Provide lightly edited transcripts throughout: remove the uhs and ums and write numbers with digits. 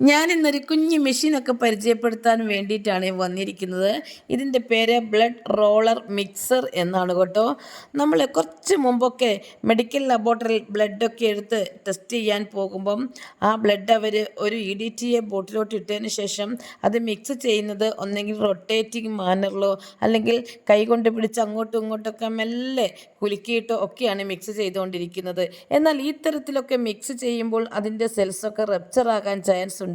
ഞാൻ ഇന്നൊരു കുഞ്ഞു മെഷീനൊക്കെ പരിചയപ്പെടുത്താൻ വേണ്ടിയിട്ടാണ് വന്നിരിക്കുന്നത്. ഇതിൻ്റെ പേര് ബ്ലഡ് റോളർ മിക്സർ എന്നാണ് കേട്ടോ. നമ്മൾ കുറച്ച് മുമ്പൊക്കെ മെഡിക്കൽ ലബോറട്ടറിയിൽ ബ്ലഡൊക്കെ എടുത്ത് ടെസ്റ്റ് ചെയ്യാൻ പോകുമ്പം ആ ബ്ലഡ് അവർ ഒരു EDTA ബോട്ടിലോട്ട് ഇട്ടതിന് ശേഷം അത് മിക്സ് ചെയ്യുന്നത് ഒന്നെങ്കിൽ റൊട്ടേറ്റിംഗ് മാനറിലോ അല്ലെങ്കിൽ കൈ കൊണ്ട് പിടിച്ച് അങ്ങോട്ടും ഇങ്ങോട്ടൊക്കെ മെല്ലെ കുലുക്കിയിട്ടോ ഒക്കെയാണ് മിക്സ് ചെയ്തുകൊണ്ടിരിക്കുന്നത്. എന്നാൽ ഈ തരത്തിലൊക്കെ മിക്സ് ചെയ്യുമ്പോൾ അതിൻ്റെ സെൽസൊക്കെ റപ്ചറാകാൻ ചാൻസ് ഉണ്ട്.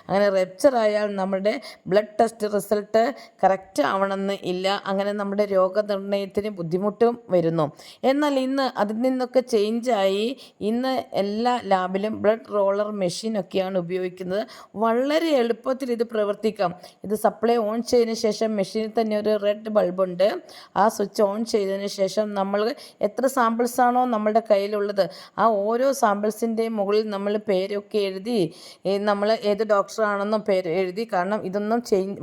അങ്ങനെ റപ്ചർ ആയാൽ നമ്മുടെ ബ്ലഡ് ടെസ്റ്റ് റിസൾട്ട് കറക്റ്റ് ആവണമെന്ന് ഇല്ല. അങ്ങനെ നമ്മുടെ രോഗനിർണയത്തിന് ബുദ്ധിമുട്ടും വരുന്നു. എന്നാൽ ഇന്ന് അതിൽ നിന്നൊക്കെ ചേഞ്ചായി ഇന്ന് എല്ലാ ലാബിലും ബ്ലഡ് റോളർ മെഷീനൊക്കെയാണ് ഉപയോഗിക്കുന്നത്. വളരെ എളുപ്പത്തിൽ ഇത് പ്രവർത്തിക്കാം. ഇത് സപ്ലൈ ഓൺ ചെയ്തതിന് ശേഷം മെഷീനിൽ തന്നെ ഒരു റെഡ് ബൾബുണ്ട്. ആ സ്വിച്ച് ഓൺ ചെയ്തതിന് ശേഷം നമ്മൾ എത്ര സാമ്പിൾസാണോ നമ്മളുടെ കയ്യിലുള്ളത് ആ ഓരോ സാമ്പിൾസിൻ്റെ മുകളിൽ നമ്മൾ പേരൊക്കെ എഴുതി നമ്മൾ ഏത് ഡോക്ടറാണെന്നും പേര് എഴുതി, കാരണം ഇതൊന്നും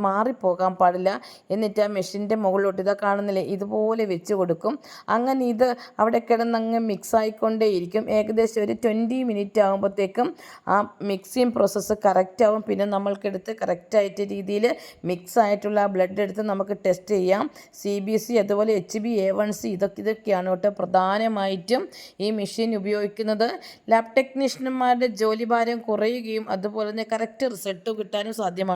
മാറിപ്പോകാൻ പാടില്ല. എന്നിട്ട് ആ മെഷീൻ്റെ മുകളിലോട്ട് ഇതാ കാണുന്നില്ലേ ഇതുപോലെ വെച്ച് കൊടുക്കും. അങ്ങനെ ഇത് അവിടെ കിടന്നങ്ങ് മിക്സ് ആയിക്കൊണ്ടേയിരിക്കും. ഏകദേശം ഒരു 20 മിനിറ്റ് ആകുമ്പോഴത്തേക്കും ആ മിക്സിങ് പ്രോസസ്സ് കറക്റ്റ് ആവും. പിന്നെ നമ്മൾക്കെടുത്ത് കറക്റ്റായിട്ട് രീതിയിൽ മിക്സ് ആയിട്ടുള്ള ആ ബ്ലഡ് എടുത്ത് നമുക്ക് ടെസ്റ്റ് ചെയ്യാം. CBC അതുപോലെ HbA1c ഇതൊക്കെയാണ് കേട്ടോ പ്രധാനമായിട്ടും ഈ മെഷീൻ ഉപയോഗിക്കുന്നത്. ലാബ് ടെക്നീഷ്യന്മാരുടെ ജോലിഭാരം കുറയുകയും അതുപോലെ തന്നെ കറക്റ്റ് റിസൾട്ട് കിട്ടാനും സാധ്യമാണ്.